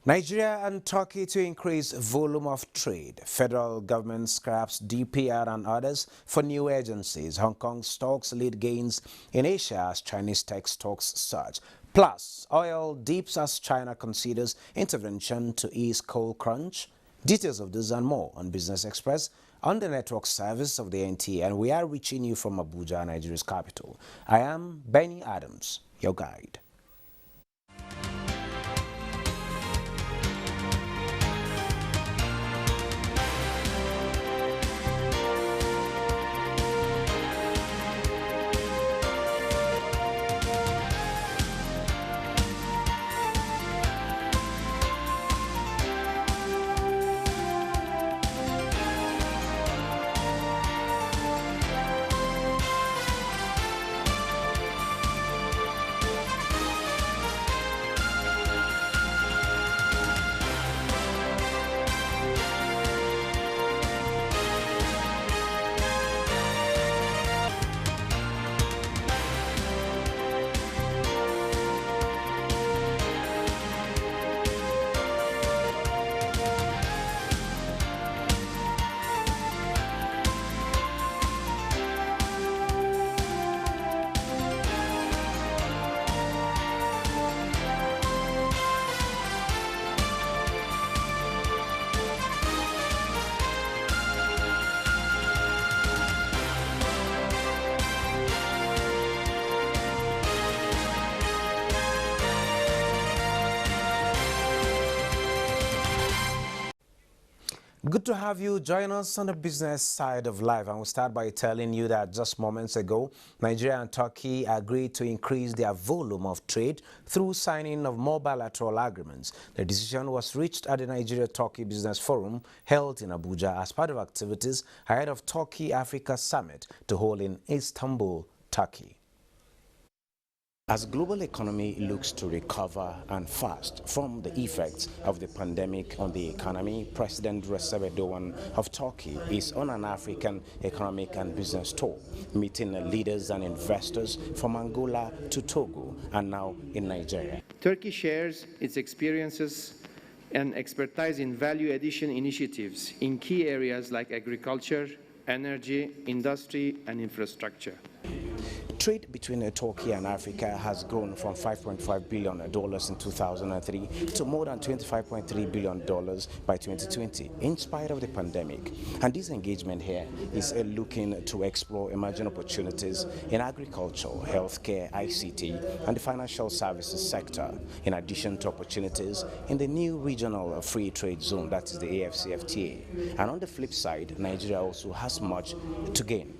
Nigeria and Turkey to increase volume of trade. Federal government scraps DPR and others for new agencies. Hong Kong stocks lead gains in Asia as Chinese tech stocks surge. Plus, oil dips as China considers intervention to ease coal crunch. Details of this and more on Business Express on the network service of the NTA, and we are reaching you from Abuja, Nigeria's capital. I am Benny Adams, your guide. Good to have you join us on the business side of life, and we'll start by telling you that just moments ago, Nigeria and Turkey agreed to increase their volume of trade through signing of more bilateral agreements. The decision was reached at the Nigeria-Turkey Business Forum held in Abuja as part of activities ahead of Turkey-Africa Summit to hold in Istanbul, Turkey. As global economy looks to recover and fast from the effects of the pandemic on the economy, President Recep Erdogan of Turkey is on an African economic and business tour, meeting leaders and investors from Angola to Togo and now in Nigeria. Turkey shares its experiences and expertise in value addition initiatives in key areas like agriculture, energy, industry, and infrastructure. Trade between Turkey and Africa has grown from $5.5 billion in 2003 to more than $25.3 billion by 2020, in spite of the pandemic. And this engagement here is looking to explore emerging opportunities in agriculture, healthcare, ICT, and the financial services sector, in addition to opportunities in the new regional free trade zone, that is the AfCFTA. And on the flip side, Nigeria also has much to gain.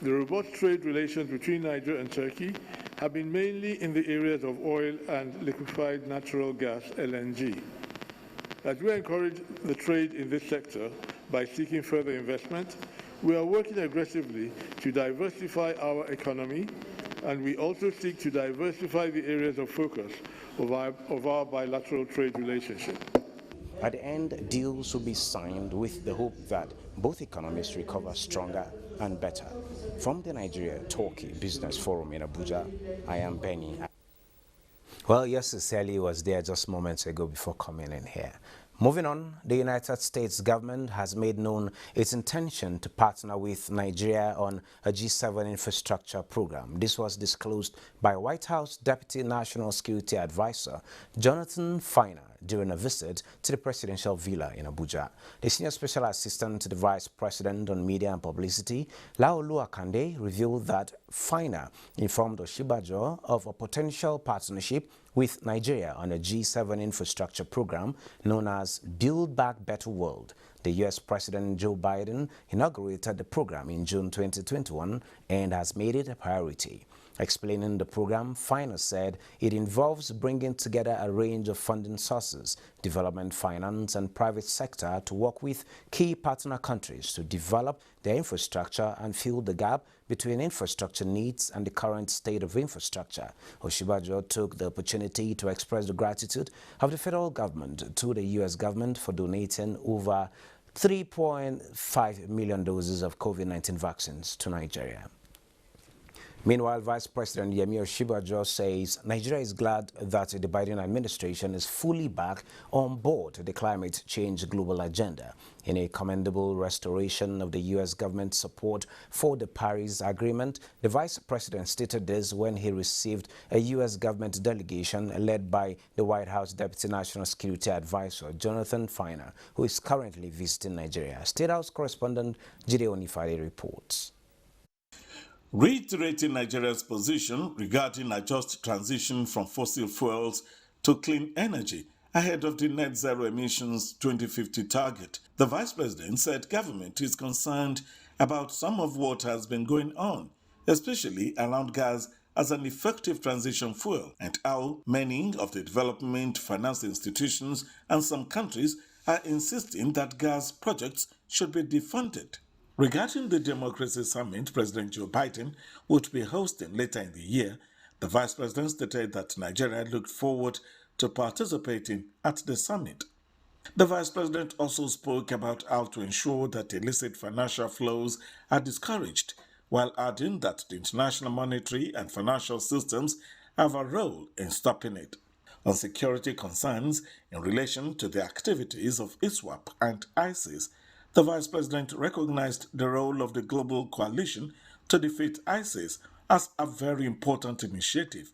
The robust trade relations between Nigeria and Turkey have been mainly in the areas of oil and liquefied natural gas, LNG. As we encourage the trade in this sector by seeking further investment, we are working aggressively to diversify our economy, and we also seek to diversify the areas of focus of our bilateral trade relationship. At the end, deals will be signed with the hope that both economies recover stronger and better. From the Nigeria-Turkey Business Forum in Abuja, I am Benny. Well, yes, Cecily was there just moments ago before coming in here. Moving on, the United States government has made known its intention to partner with Nigeria on a G7 infrastructure program. This was disclosed by White House Deputy National Security Advisor Jonathan Finer during a visit to the presidential villa in Abuja. The senior special assistant to the vice president on media and publicity, Laolu Akande, revealed that Finer informed Oshibajo of a potential partnership with Nigeria on a G7 infrastructure program known as Build Back Better World. The U.S. President Joe Biden inaugurated the program in June 2021 and has made it a priority. Explaining the program, Finer said it involves bringing together a range of funding sources, development finance, and private sector to work with key partner countries to develop their infrastructure and fill the gap between infrastructure needs and the current state of infrastructure. Oshibajo took the opportunity to express the gratitude of the federal government to the U.S. government for donating over 3.5 million doses of COVID-19 vaccines to Nigeria. Meanwhile, Vice President Yemi Osinbajo says Nigeria is glad that the Biden administration is fully back on board the climate change global agenda. In a commendable restoration of the U.S. government's support for the Paris Agreement, the Vice President stated this when he received a U.S. government delegation led by the White House Deputy National Security Advisor Jonathan Finer, who is currently visiting Nigeria. State House correspondent Jide Onifade reports. Reiterating Nigeria's position regarding a just transition from fossil fuels to clean energy ahead of the net zero emissions 2050 target, the Vice President said government is concerned about some of what has been going on, especially around gas as an effective transition fuel, and how many of the development finance institutions and some countries are insisting that gas projects should be defunded. Regarding the Democracy Summit President Joe Biden would be hosting later in the year, the Vice President stated that Nigeria looked forward to participating at the summit. The Vice President also spoke about how to ensure that illicit financial flows are discouraged, while adding that the international monetary and financial systems have a role in stopping it. On security concerns in relation to the activities of ISWAP and ISIS, the Vice President recognized the role of the global coalition to defeat ISIS as a very important initiative.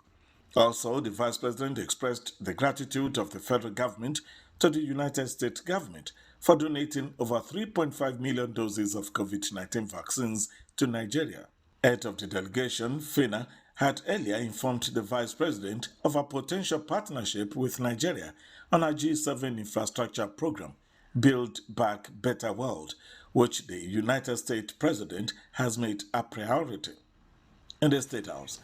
Also, the Vice President expressed the gratitude of the federal government to the United States government for donating over 3.5 million doses of COVID-19 vaccines to Nigeria. Head of the delegation, Fina, had earlier informed the Vice President of a potential partnership with Nigeria on a G7 infrastructure program, Build Back Better World, which the United States President has made a priority. In the State House,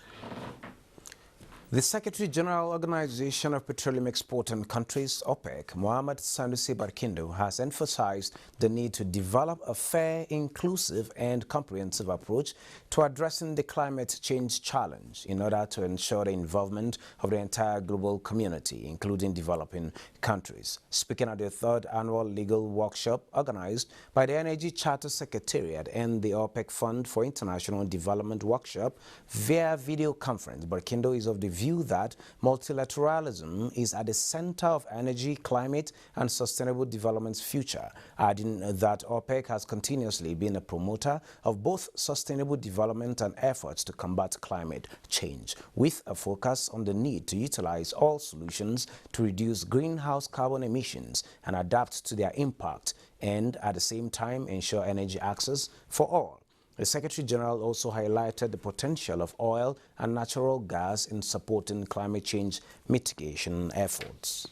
the Secretary General Organization of Petroleum Exporting Countries, OPEC, Mohamed Sanusi Barkindo, has emphasized the need to develop a fair, inclusive, and comprehensive approach to addressing the climate change challenge in order to ensure the involvement of the entire global community, including developing countries. Speaking at the third annual legal workshop organized by the Energy Charter Secretariat and the OPEC Fund for International Development workshop via video conference, Barkindo is of the view that multilateralism is at the center of energy, climate, and sustainable development's future, adding that OPEC has continuously been a promoter of both sustainable development and efforts to combat climate change, with a focus on the need to utilize all solutions to reduce greenhouse carbon emissions and adapt to their impact, and at the same time ensure energy access for all. The Secretary General also highlighted the potential of oil and natural gas in supporting climate change mitigation efforts.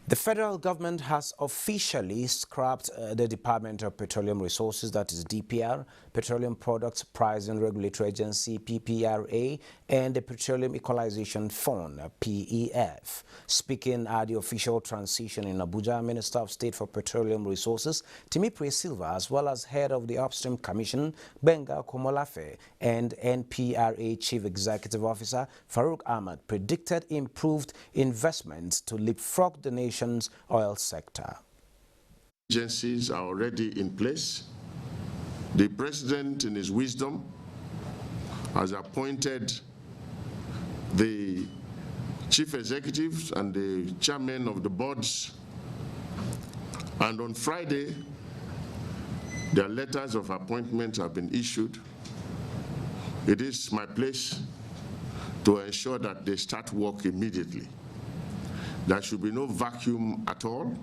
The federal government has officially scrapped the Department of Petroleum Resources, that is DPR, Petroleum Products Pricing Regulatory Agency, PPRA, and the Petroleum Equalization Fund, PEF. Speaking at the official transition in Abuja, Minister of State for Petroleum Resources, Timipre Silva, as well as head of the Upstream Commission, Benga Komolafe, and NPRA Chief Executive Officer, Farouk Ahmad, predicted improved investments to leapfrog the nation's oil sector. Agencies are already in place. The President, in his wisdom, has appointed the chief executives and the chairman of the boards, and on Friday, their letters of appointment have been issued. It is my place to ensure that they start work immediately. There should be no vacuum at all.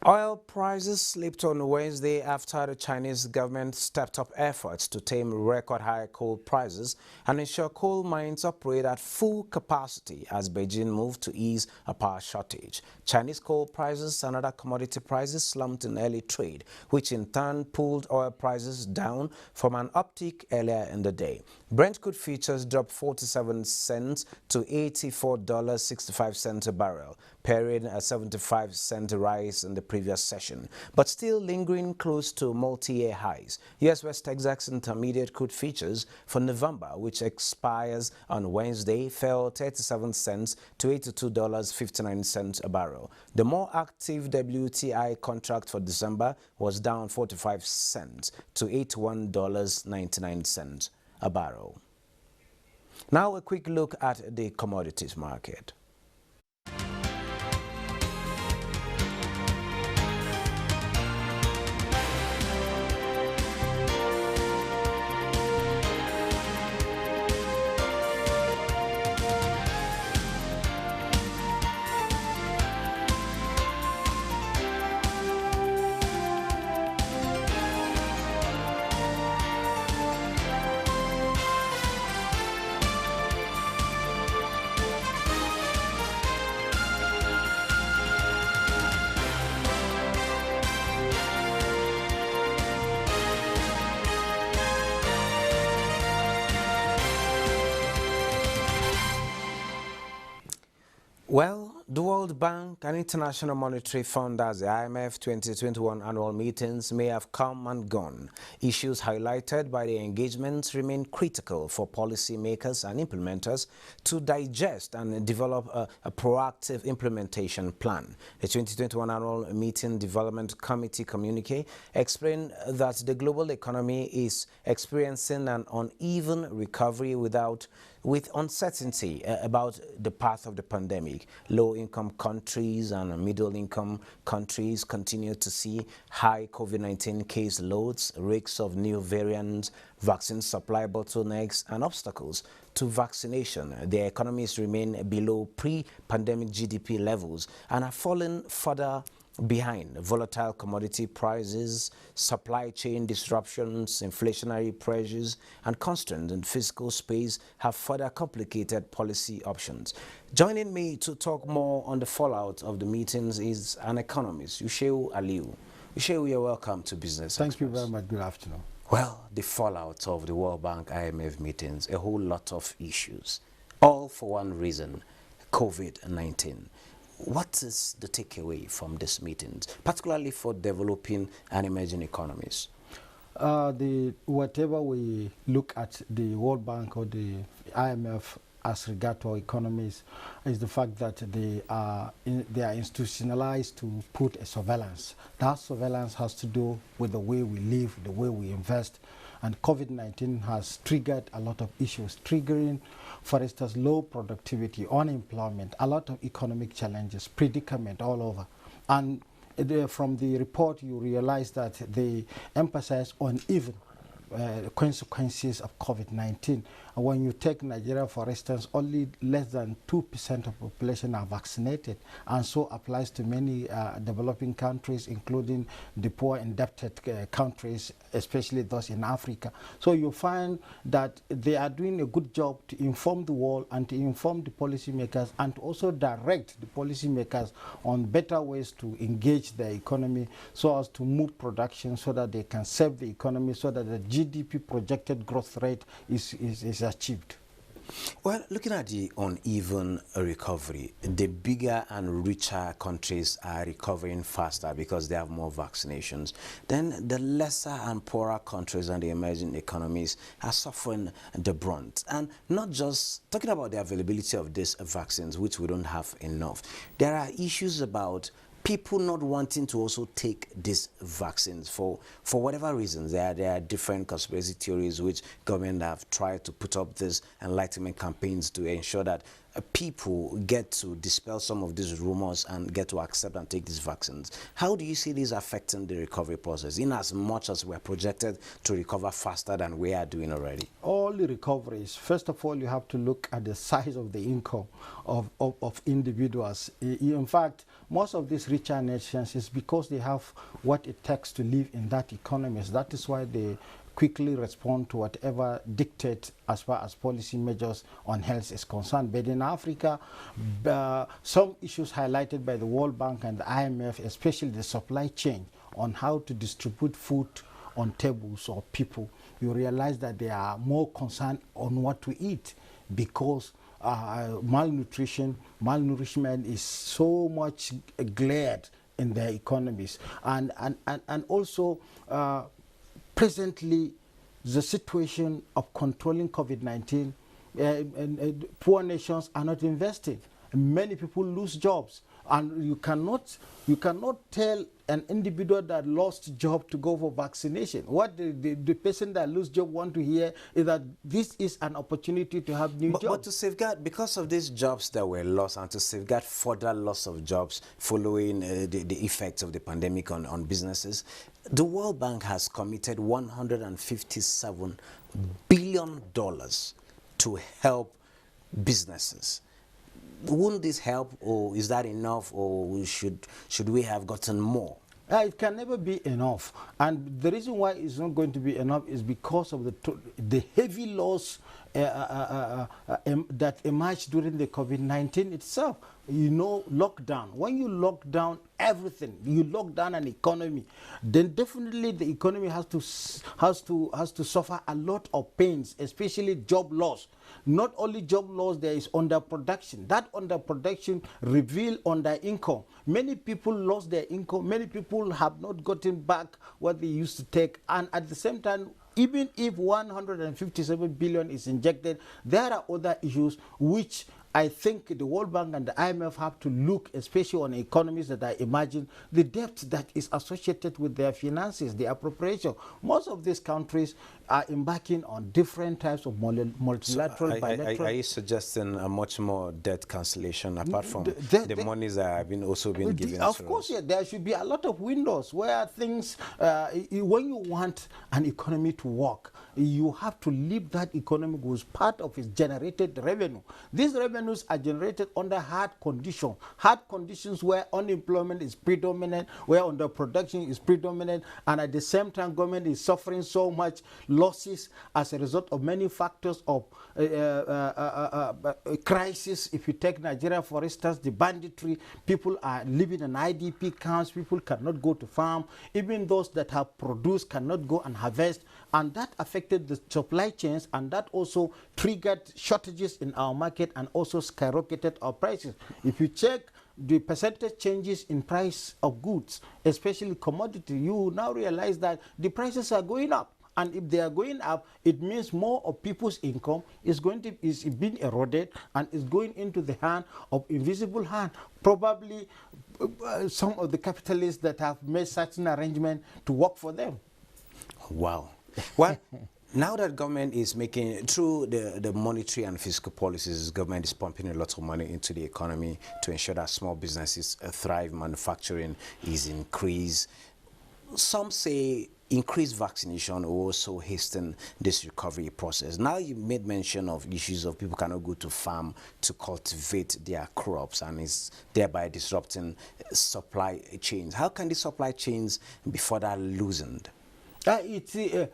Oil prices slipped on Wednesday after the Chinese government stepped up efforts to tame record-high coal prices and ensure coal mines operate at full capacity as Beijing moved to ease a power shortage. Chinese coal prices and other commodity prices slumped in early trade, which in turn pulled oil prices down from an uptick earlier in the day. Brent crude futures dropped 47 cents to $84.65 a barrel, pairing a 75-cent rise in the previous session, but still lingering close to multi-year highs. U.S. West Texas Intermediate crude futures for November, which expires on Wednesday, fell 37 cents to $82.59 a barrel. The more active WTI contract for December was down 45 cents to $81.99 a barrel. Now a quick look at the commodities market. Well, the World Bank and International Monetary Fund, as the IMF 2021 annual meetings may have come and gone. Issues highlighted by the engagements remain critical for policymakers and implementers to digest and develop a proactive implementation plan. The 2021 annual meeting Development Committee communique explained that the global economy is experiencing an uneven recovery with uncertainty about the path of the pandemic. Low-income countries and middle-income countries continue to see high COVID-19 case loads, risks of new variants, vaccine supply bottlenecks, and obstacles to vaccination. Their economies remain below pre-pandemic GDP levels and are falling further behind. Volatile commodity prices, supply chain disruptions, inflationary pressures, and constraints in fiscal space have further complicated policy options. Joining me to talk more on the fallout of the meetings is an economist, Yushewu Aliyu. Yushewu, you're welcome to Business Thank you Express. very much. Good afternoon. Well, the fallout of the World Bank IMF meetings, a whole lot of issues, all for one reason, COVID-19. What is the takeaway from these meetings, particularly for developing and emerging economies? Whatever we look at the World Bank or the IMF as regard to our economies is the fact that they are institutionalized to put a surveillance. That surveillance has to do with the way we live, the way we invest, and COVID-19 has triggered a lot of issues, triggering, for instance, low productivity, unemployment, a lot of economic challenges, predicament all over. And from the report, you realize that they emphasize uneven consequences of COVID-19. And when you take Nigeria, for instance, only less than 2% of population are vaccinated, and so applies to many developing countries, including the poor indebted countries, especially those in Africa. So you find that they are doing a good job to inform the world and to inform the policymakers and to also direct the policymakers on better ways to engage the economy so as to move production so that they can save the economy, so that the GDP projected growth rate is achieved. Well, looking at the uneven recovery, the bigger and richer countries are recovering faster because they have more vaccinations. Then the lesser and poorer countries and the emerging economies are suffering the brunt. And not just talking about the availability of these vaccines, which we don't have enough. There are issues about people not wanting to also take these vaccines for whatever reasons. There are different conspiracy theories which government have tried to put up these enlightenment campaigns to ensure that people get to dispel some of these rumors and get to accept and take these vaccines. How do you see this affecting the recovery process, in as much as we're projected to recover faster than we are doing already? All the recoveries, first of all, you have to look at the size of the income of individuals. In fact, most of these richer nations is because they have what it takes to live in that economy. That is why they quickly respond to whatever dictates as far as policy measures on health is concerned. But in Africa, some issues highlighted by the World Bank and the IMF, especially the supply chain on how to distribute food on tables or people, you realize that they are more concerned on what to eat, because malnourishment is so much glared in their economies. And also, presently, the situation of controlling COVID-19, poor nations are not investing. Many people lose jobs, and you cannot tell an individual that lost job to go for vaccination. What the person that lose job want to hear is that this is an opportunity to have new jobs. But to safeguard, because of these jobs that were lost, and to safeguard further loss of jobs following the effects of the pandemic on businesses, the World Bank has committed $157 billion to help businesses. Wouldn't this help, or is that enough, or should we have gotten more? It can never be enough, and the reason why it's not going to be enough is because of the heavy loss that emerged during the COVID-19 itself. You know, lockdown. When you lock down everything, you lock down an economy, then definitely the economy has to suffer a lot of pains, especially job loss. Not only job loss, there is underproduction. That underproduction reveals under income. Many people lost their income. Many people have not gotten back what they used to take, and at the same time, even if 157 billion is injected, there are other issues which I think the World Bank and the IMF have to look, especially on economies that are emerging, the debt that is associated with their finances, the appropriation. Most of these countries are embarking on different types of multilateral, bilateral. Are you suggesting a much more debt cancellation apart from the monies that have been also been given? Of course, yeah, there should be a lot of windows where things, when you want an economy to work, you have to leave that economy with part of its generated revenue. These revenues are generated under hard conditions where unemployment is predominant, where underproduction is predominant, and at the same time government is suffering so much losses as a result of many factors of crisis. If you take Nigeria, for instance, the banditry, people are living in IDP camps, people cannot go to farm, even those that have produced cannot go and harvest, and that affected the supply chains, and that also triggered shortages in our market and also skyrocketed our prices. If you check the percentage changes in price of goods, especially commodity, you now realize that the prices are going up. And if they are going up, it means more of people's income is being eroded and is going into the hand of invisible hand. Probably some of the capitalists that have made certain arrangement to work for them. Wow. Well, now that government is making, through the monetary and fiscal policies, government is pumping a lot of money into the economy to ensure that small businesses thrive, manufacturing is increased. Some say increased vaccination will also hasten this recovery process. Now you made mention of issues of people cannot go to farm to cultivate their crops, and is thereby disrupting supply chains. How can the supply chains be further loosened? There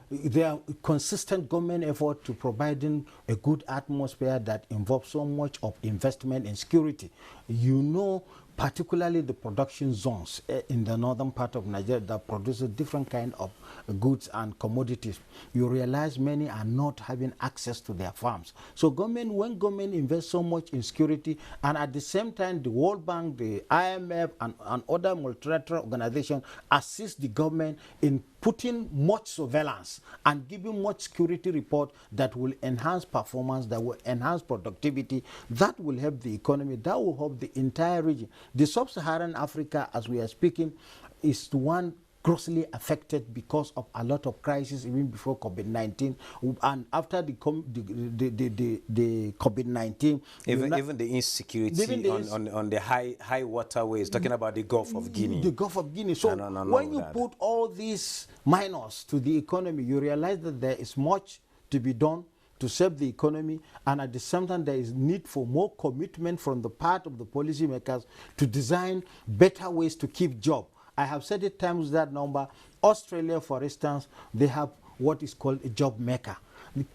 are consistent government effort to providing a good atmosphere that involves so much of investment in security. You know, particularly the production zones in the northern part of Nigeria that produces different kind of goods and commodities. You realize many are not having access to their farms. So when government invests so much in security, and at the same time the World Bank, the IMF, and other multilateral organizations assist the government in putting much surveillance and giving much security report that will enhance performance, that will enhance productivity, that will help the economy, that will help the entire region. The sub-Saharan Africa, as we are speaking, is the one grossly affected because of a lot of crises even before COVID-19, and after the COVID-19, even the insecurity on the high waterways, talking about the Gulf of Guinea. The Gulf of Guinea. So when you put all these minors to the economy, you realize that there is much to be done to save the economy, and at the same time there is need for more commitment from the part of the policymakers to design better ways to keep jobs. I have said it times that number. Australia, for instance, they have what is called a job maker,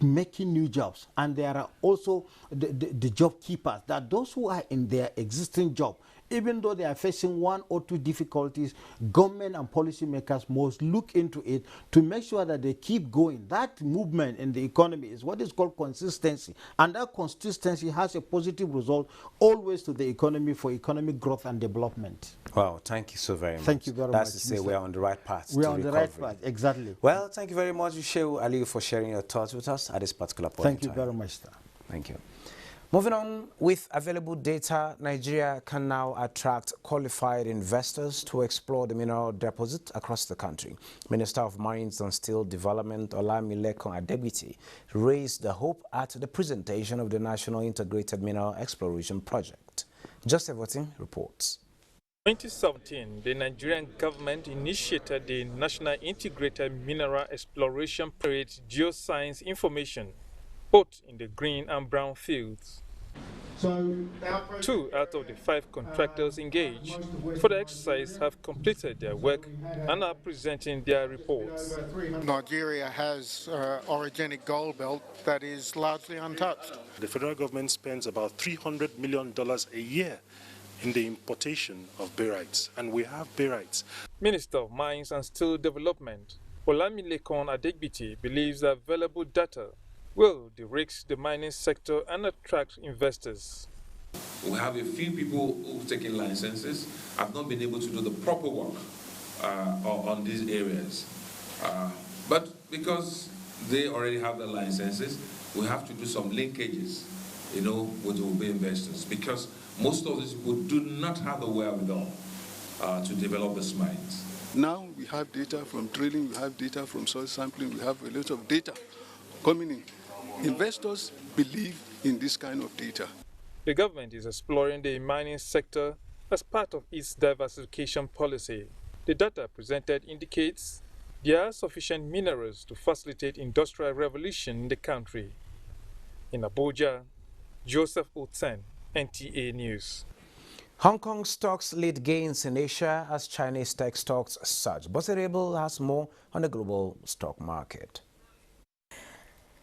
making new jobs. And there are also the job keepers, that those who are in their existing job, even though they are facing one or two difficulties, government and policymakers must look into it to make sure that they keep going. That movement in the economy is what is called consistency, and that consistency has a positive result always to the economy for economic growth and development. Well, thank you so very much. Thank you very much. That's to say, we're on the right path. We're on the right path, exactly. Well, thank you very much, Shehu Aliyu, for sharing your thoughts with us at this particular point. Thank you very much, sir. Thank you. Moving on, with available data, Nigeria can now attract qualified investors to explore the mineral deposit across the country. Minister of Mines and Steel Development Olamilekan Adegbite raised the hope at the presentation of the National Integrated Mineral Exploration Project. Joseph Watting reports. In 2017, the Nigerian government initiated the National Integrated Mineral Exploration Project geoscience information, both in the green and brown fields. 2 out of the 5 contractors engaged for the exercise have completed their work and are presenting their reports. Nigeria has orogenic gold belt that is largely untouched. The federal government spends about $300 million a year in the importation of barytes, and we have barytes. Minister of Mines and Steel Development Olamilekan Adegbite believes that available data will de-risk the mining sector and attract investors. We have a few people who've taken licenses, have not been able to do the proper work on these areas. But because they already have the licenses, we have to do some linkages, with the investors, because most of these people do not have the wherewithal to develop these mines. Now we have data from drilling, we have data from soil sampling, we have a lot of data coming in. Investors believe in this kind of data. The government is exploring the mining sector as part of its diversification policy. The data presented indicates there are sufficient minerals to facilitate industrial revolution in the country. In Abuja, Joseph Otsen, NTA News. Hong Kong stocks lead gains in Asia as Chinese tech stocks surge. Bosirable has more on the global stock market.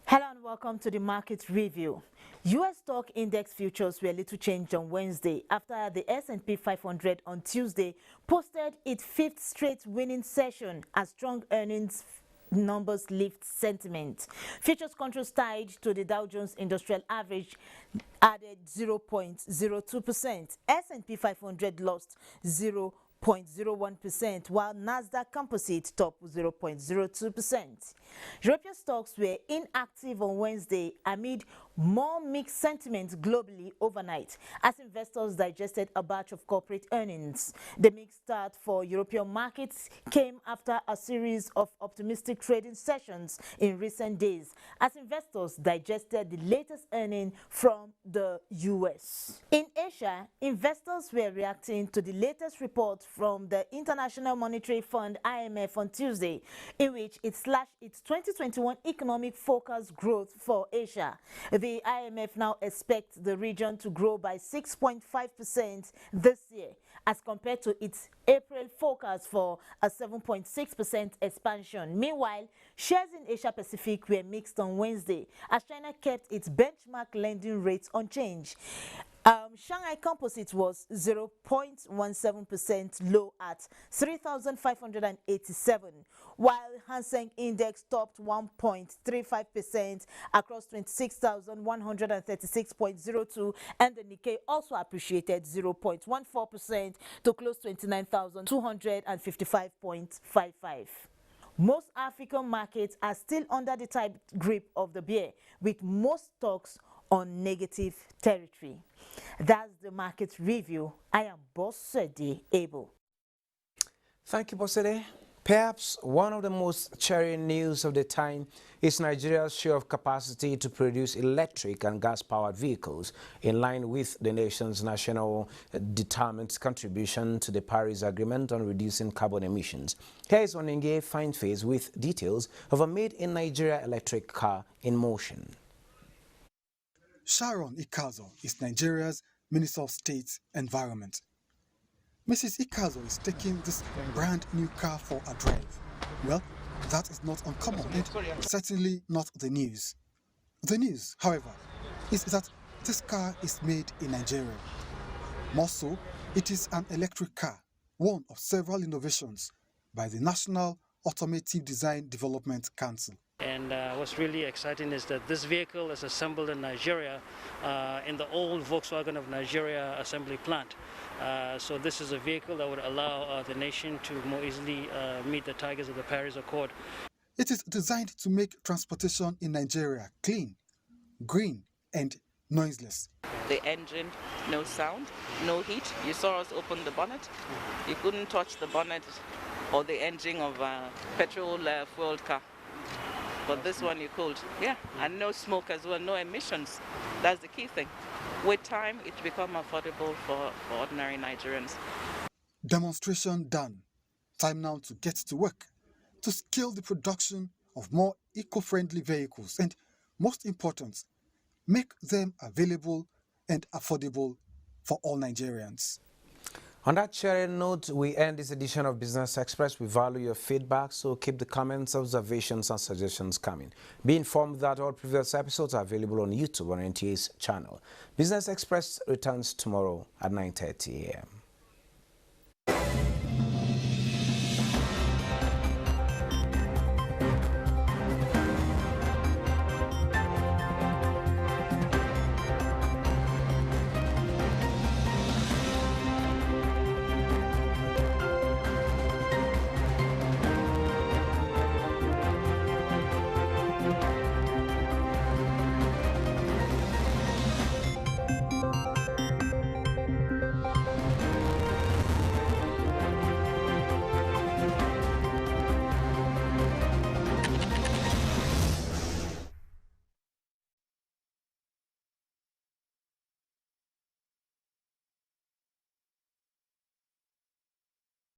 Hello and welcome to the market review. U.S. stock index futures were little changed on Wednesday after the S&P 500 on Tuesday posted its 5th straight winning session as strong earnings numbers lift sentiment. Futures contracts tied to the Dow Jones Industrial Average added 0.02%. S&P 500 lost 0.01%, while Nasdaq Composite topped 0.02%. European stocks were inactive on Wednesday amid more mixed sentiment globally overnight as investors digested a batch of corporate earnings. The mixed start for European markets came after a series of optimistic trading sessions in recent days as investors digested the latest earning from the U.S. In Asia, investors were reacting to the latest report from the International Monetary Fund (IMF) on Tuesday, in which it slashed its 2021 economic forecast growth for Asia. The IMF now expects the region to grow by 6.5% this year, as compared to its April forecast for a 7.6% expansion. Meanwhile, shares in Asia Pacific were mixed on Wednesday, as China kept its benchmark lending rates unchanged. Shanghai Composite was 0.17% low at 3,587, while Hang Seng Index topped 1.35% across 26,136.02, and the Nikkei also appreciated 0.14% to close 29,255.55. Most African markets are still under the tight grip of the bear, with most stocks on negative territory. That's the market review. I am Bosede Abel. Thank you, Bosede. Perhaps one of the most cheering news of the time is Nigeria's share of capacity to produce electric and gas-powered vehicles in line with the nation's national determined contribution to the Paris Agreement on reducing carbon emissions. Here is Onenge Fineface with details of a made-in-Nigeria electric car in motion. Sharon Ikazo is Nigeria's Minister of State Environment. Mrs. Ikazo is taking this brand new car for a drive. Well, that is not uncommon and certainly not the news. The news, however, is that this car is made in Nigeria. More so, It is an electric car, one of several innovations by the National Automotive Design Development Council. And what's really exciting is that this vehicle is assembled in Nigeria, in the old Volkswagen of Nigeria assembly plant. So this is a vehicle that would allow the nation to more easily meet the targets of the Paris Accord. It is designed to make transportation in Nigeria clean, green, and noiseless. The engine, no sound, no heat. You saw us open the bonnet. You couldn't touch the bonnet or the engine of a petrol fueled car. But this one you could, yeah. And no smoke as well, no emissions. That's the key thing. With time, it becomes affordable for ordinary Nigerians. Demonstration done. Time now to get to work, to scale the production of more eco-friendly vehicles and, most important, make them available and affordable for all Nigerians. On that cheering note, we end this edition of Business Express. We value your feedback, so keep the comments, observations, and suggestions coming. Be informed that all previous episodes are available on YouTube on NTA's channel. Business Express returns tomorrow at 9:30 a.m.